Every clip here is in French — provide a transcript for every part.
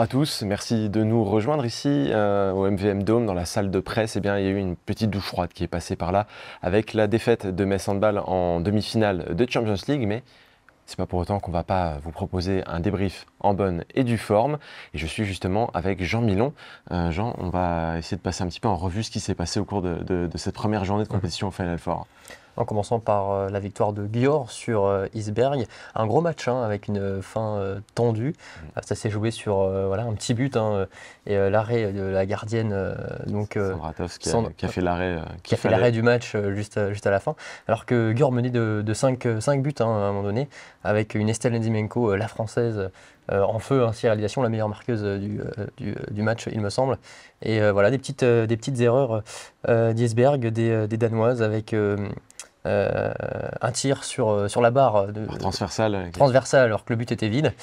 à tous, merci de nous rejoindre ici au MVM Dome dans la salle de presse. Eh bien, il y a eu une petite douche froide qui est passée par là avec la défaite de Metz Handball en demi-finale de Champions League, mais c'est pas pour autant qu'on va pas vous proposer un débrief en bonne et due forme. Et je suis justement avec Jean Milon. Jean, on va essayer de passer un petit peu en revue ce qui s'est passé au cours de cette première journée de compétition au Final Four. En commençant par la victoire de Győr sur Isberg. Un gros match avec une fin tendue. Ça s'est joué sur voilà, un petit but et l'arrêt de la gardienne. Sandra Toft qui a fait l'arrêt du match juste à la fin. Alors que Győr menait de 5 buts à un moment donné, avec une Estelle Ndimenko, la française, en feu, ainsi réalisation, la meilleure marqueuse du match, il me semble. Et voilà, des petites erreurs d'Isberg, des Danoises, avec un tir sur la barre transversale alors que le but était vide.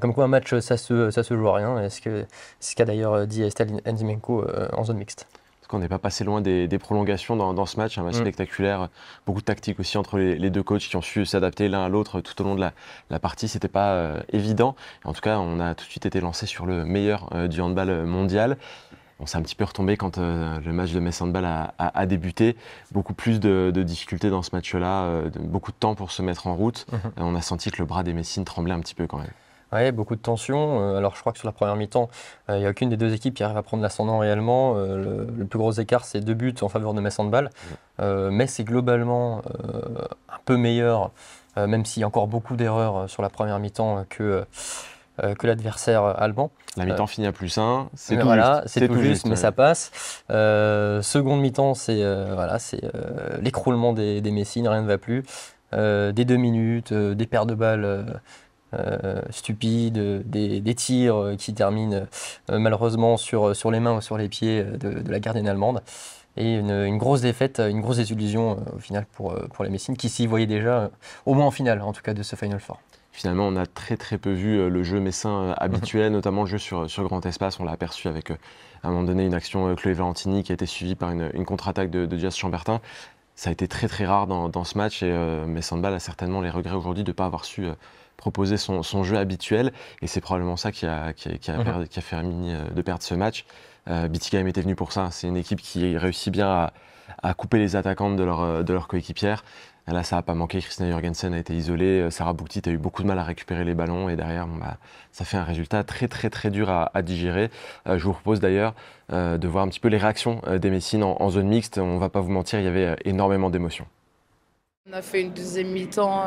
Comme quoi un match ça se joue à rien. C'est ce qu'a d'ailleurs dit Estelle Ndimenko en zone mixte. Parce qu'on n'est pas passé loin des prolongations dans ce match, un match spectaculaire, beaucoup de tactique aussi entre les deux coachs qui ont su s'adapter l'un à l'autre tout au long de la partie. C'était pas évident. En tout cas, on a tout de suite été lancé sur le meilleur du handball mondial. On s'est un petit peu retombé quand le match de Metz Handball a débuté. Beaucoup plus de difficultés dans ce match-là, beaucoup de temps pour se mettre en route. On a senti que le bras des Messines tremblait un petit peu quand même. Oui, beaucoup de tension. Alors je crois que sur la première mi-temps, il n'y a aucune des deux équipes qui arrive à prendre l'ascendant réellement. Le plus gros écart, c'est 2 buts en faveur de Metz Handball. Metz est globalement un peu meilleur, même s'il y a encore beaucoup d'erreurs sur la première mi-temps que l'adversaire allemand. La mi-temps finit à +1, c'est tout voilà, juste. C'est tout juste, mais ça passe. Seconde mi-temps, c'est l'écroulement des Messines, rien ne va plus. Des 2 minutes, des paires de balles stupides, des tirs qui terminent malheureusement sur les mains ou sur les pieds de la gardienne allemande. Et une grosse défaite, une grosse désillusion au final pour les Messines qui s'y voyaient déjà, au moins en finale en tout cas de ce Final Four. Finalement, on a très peu vu le jeu messin habituel, notamment le jeu sur grand espace. On l'a aperçu avec, à un moment donné, une action Chloé Valentini qui a été suivie par une contre-attaque de Jess Chambertin. Ça a été très rare dans ce match et Metz Handball a certainement les regrets aujourd'hui de ne pas avoir su proposer son jeu habituel. Et c'est probablement ça qui a fait Rimini de perdre ce match. Bietigheim était venu pour ça. C'est une équipe qui réussit bien à couper les attaquantes de leur coéquipière. Là, ça n'a pas manqué. Christina Jurgensen a été isolée. Sarah Bouktit a eu beaucoup de mal à récupérer les ballons. Et derrière, ça fait un résultat très dur à digérer. Je vous propose d'ailleurs de voir un petit peu les réactions des Messines en zone mixte. On ne va pas vous mentir, il y avait énormément d'émotions. On a fait une deuxième mi-temps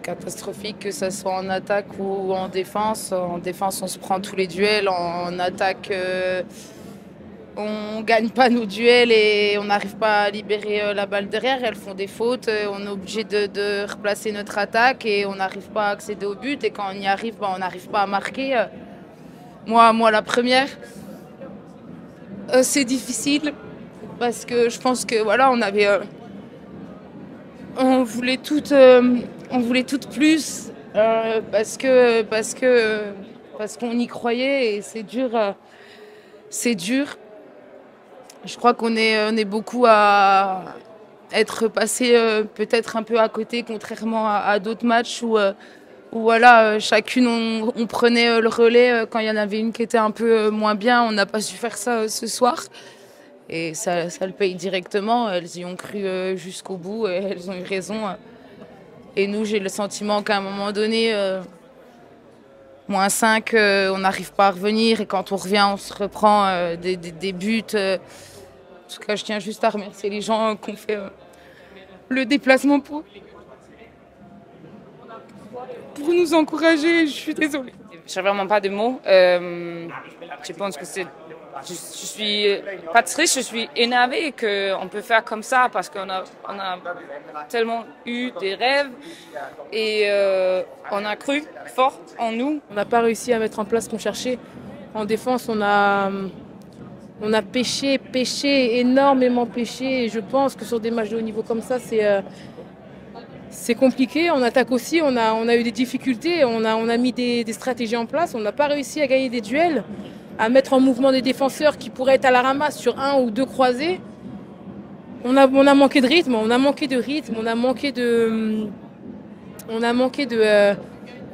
catastrophique, que ce soit en attaque ou en défense. En défense, on se prend tous les duels. En attaque, on ne gagne pas nos duels et on n'arrive pas à libérer la balle derrière. Elles font des fautes, on est obligé de replacer notre attaque et on n'arrive pas à accéder au but. Et quand on y arrive, on n'arrive pas à marquer. Moi, la première, c'est difficile parce que je pense que voilà, on voulait toutes plus parce qu'on y croyait et c'est dur. C'est dur. Je crois qu'on est beaucoup à être passé peut-être un peu à côté, contrairement à d'autres matchs où voilà, chacune on prenait le relais quand il y en avait une qui était un peu moins bien. On n'a pas su faire ça ce soir. Et ça le paye directement. Elles y ont cru jusqu'au bout et elles ont eu raison. Et nous, j'ai le sentiment qu'à un moment donné, -5, on n'arrive pas à revenir. Et quand on revient, on se reprend des buts. En tout cas, je tiens juste à remercier les gens qui ont fait le déplacement pour nous encourager. Je suis désolée. Je n'ai vraiment pas de mots. Je pense que je suis pas triste, je suis énervée qu'on peut faire comme ça parce qu'on a tellement eu des rêves et on a cru fort en nous. On n'a pas réussi à mettre en place ce qu'on cherchait. En défense, on a pêché, énormément pêché. Et je pense que sur des matchs de haut niveau comme ça, c'est compliqué. En attaque aussi, on a eu des difficultés. On a mis des stratégies en place. On n'a pas réussi à gagner des duels, à mettre en mouvement des défenseurs qui pourraient être à la ramasse sur 1 ou 2 croisés. On a manqué de rythme, on a manqué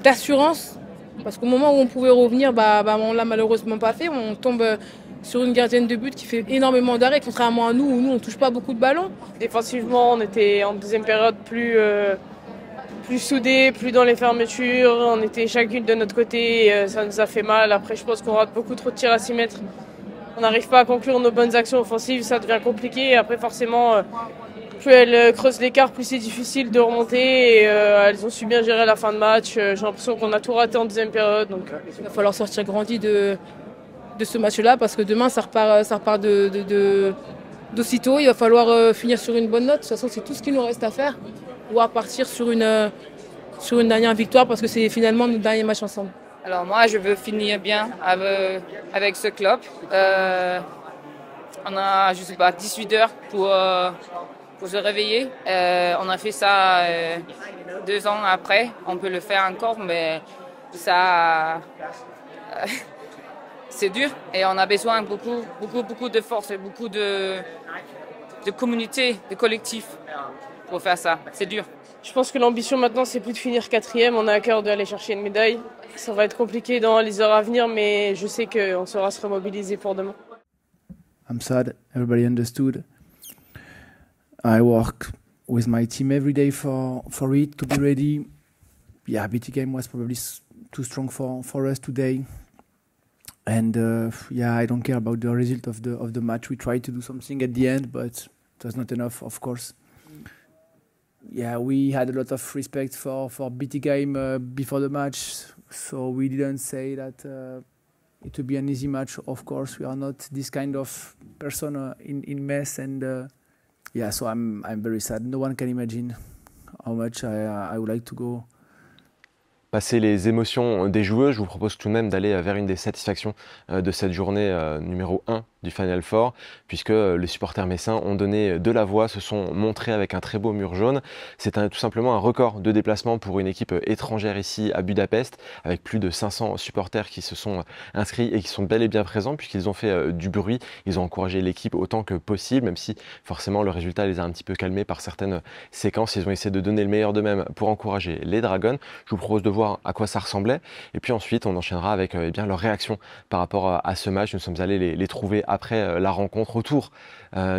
d'assurance. Parce qu'au moment où on pouvait revenir, on l'a malheureusement pas fait. On tombe sur une gardienne de but qui fait énormément d'arrêts, contrairement à nous, où nous on touche pas beaucoup de ballons. Défensivement, on était en deuxième période plus soudés, plus dans les fermetures. On était chacune de notre côté, et, ça nous a fait mal. Après, je pense qu'on rate beaucoup trop de tirs à 6 mètres. On n'arrive pas à conclure nos bonnes actions offensives, ça devient compliqué. Et après, forcément, plus elles creusent l'écart, plus c'est difficile de remonter. Et, elles ont su bien gérer la fin de match. J'ai l'impression qu'on a tout raté en deuxième période. Donc, il va falloir sortir grandi de ce match-là parce que demain, ça repart d'aussitôt. Il va falloir finir sur une bonne note. De toute façon, c'est tout ce qu'il nous reste à faire. Pouvoir partir sur une dernière victoire parce que c'est finalement notre dernier match ensemble. Alors moi, je veux finir bien avec ce club. On a, 18 heures pour se réveiller. On a fait ça 2 ans après. On peut le faire encore, mais ça, c'est dur. Et on a besoin beaucoup de force et beaucoup de communauté, de collectif pour faire ça. C'est dur. Je pense que l'ambition maintenant, c'est plus de finir 4e. On a à cœur d'aller chercher une médaille. Ça va être compliqué dans les heures à venir, mais je sais qu'on saura se remobiliser pour demain. I'm sad. Everybody understood. I work with my team every day for it to be ready. Yeah, BT game was probably too strong for us today. And I don't care about the result of the match. We tried to do something at the end, but it was not enough, of course. Yeah, we had a lot of respect for BT game before the match, so we didn't say that it would be an easy match. Of course, we are not this kind of person in Metz, and so I'm very sad. No one can imagine how much I would like to go. Passer les émotions des joueurs, je vous propose tout de même d'aller vers une des satisfactions de cette journée numéro 1 du Final Four, puisque les supporters messins ont donné de la voix, se sont montrés avec un très beau mur jaune. C'est tout simplement un record de déplacement pour une équipe étrangère ici à Budapest, avec plus de 500 supporters qui se sont inscrits et qui sont bel et bien présents, puisqu'ils ont fait du bruit. Ils ont encouragé l'équipe autant que possible, même si forcément le résultat les a un petit peu calmés par certaines séquences. Ils ont essayé de donner le meilleur d'eux-mêmes pour encourager les Dragons. Je vous propose de voir à quoi ça ressemblait, et puis ensuite on enchaînera avec leur réaction par rapport à ce match. Nous sommes allés les trouver après la rencontre autour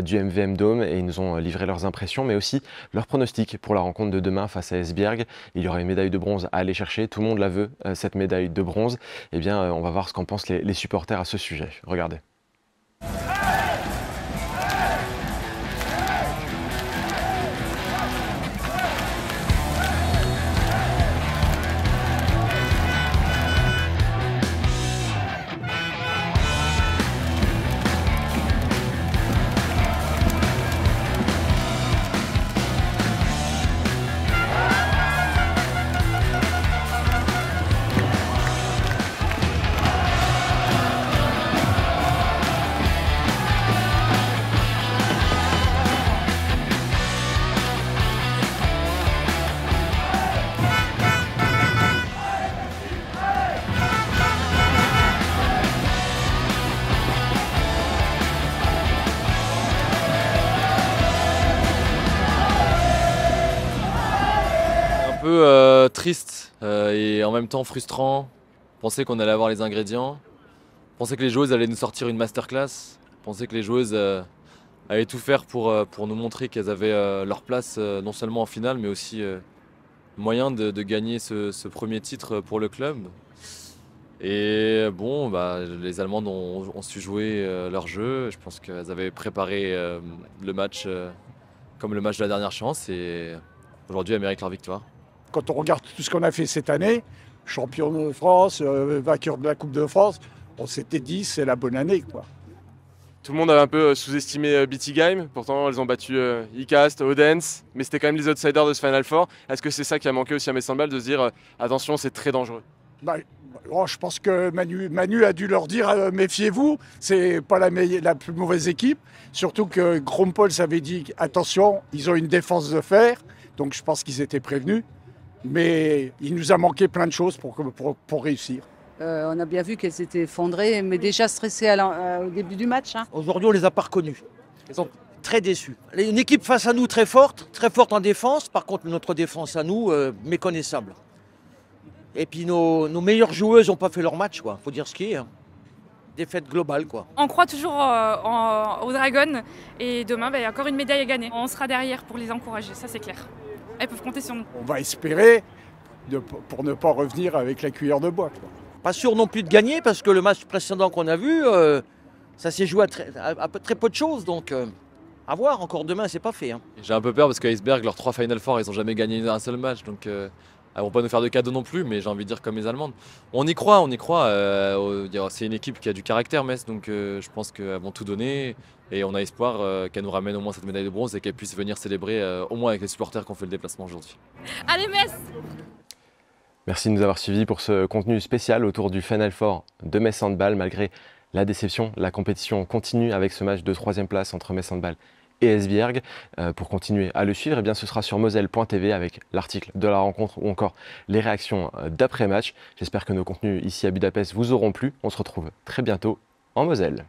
du MVM Dome, et ils nous ont livré leurs impressions, mais aussi leurs pronostics pour la rencontre de demain face à Esbjerg. Il y aura une médaille de bronze à aller chercher, tout le monde la veut, cette médaille de bronze. Eh bien, on va voir ce qu'en pensent les supporters à ce sujet. Regardez. Triste et en même temps frustrant. Penser qu'on allait avoir les ingrédients, penser que les joueuses allaient nous sortir une masterclass, penser que les joueuses allaient tout faire pour nous montrer qu'elles avaient leur place non seulement en finale, mais aussi moyen de gagner ce premier titre pour le club. Et bon, les Allemandes ont su jouer leur jeu. Je pense qu'elles avaient préparé le match comme le match de la dernière chance, et aujourd'hui elles méritent leur victoire. Quand on regarde tout ce qu'on a fait cette année, champion de France, vainqueur de la Coupe de France, on s'était dit c'est la bonne année, quoi. Tout le monde avait un peu sous-estimé BT Game, pourtant elles ont battu ICAST, Odense, mais c'était quand même les outsiders de ce Final Four. Est-ce que c'est ça qui a manqué aussi à Metz Handball, de se dire attention, c'est très dangereux? Je pense que Manu a dû leur dire méfiez-vous, c'est pas la plus mauvaise équipe, surtout que Grompols avait dit attention, ils ont une défense de fer, donc je pense qu'ils étaient prévenus. Mais il nous a manqué plein de choses pour réussir. On a bien vu qu'elles s'étaient effondrées, mais déjà stressées au début du match. Aujourd'hui, on ne les a pas reconnues. Elles sont très déçues. Une équipe face à nous très forte en défense. Par contre, notre défense à nous, méconnaissable. Et puis nos meilleures joueuses n'ont pas fait leur match, quoi. Faut dire ce qui est. Hein. Défaite globale, quoi. On croit toujours aux Dragons et demain, il y a encore une médaille à gagner. On sera derrière pour les encourager, ça c'est clair. Elles peuvent compter sur nous. On va espérer pour ne pas revenir avec la cuillère de bois, quoi. Pas sûr non plus de gagner parce que le match précédent qu'on a vu, ça s'est joué à très peu de choses. Donc à voir, encore demain, c'est pas fait. Hein. J'ai un peu peur parce qu'Iceberg, leurs 3 Final Four, ils n'ont jamais gagné un seul match. Donc elles vont pas nous faire de cadeaux non plus, mais j'ai envie de dire comme les Allemandes. On y croit. C'est une équipe qui a du caractère, Metz, donc je pense qu'elles vont tout donner. Et on a espoir qu'elles nous ramènent au moins cette médaille de bronze et qu'elles puissent venir célébrer au moins avec les supporters qui ont fait le déplacement aujourd'hui. Allez Metz! Merci de nous avoir suivis pour ce contenu spécial autour du Final Four de Metz Handball. Malgré la déception, la compétition continue avec ce match de 3e place entre Metz Handball et Esbjerg. Pour continuer à le suivre, eh bien, ce sera sur moselle.tv avec l'article de la rencontre ou encore les réactions d'après-match. J'espère que nos contenus ici à Budapest vous auront plu. On se retrouve très bientôt en Moselle.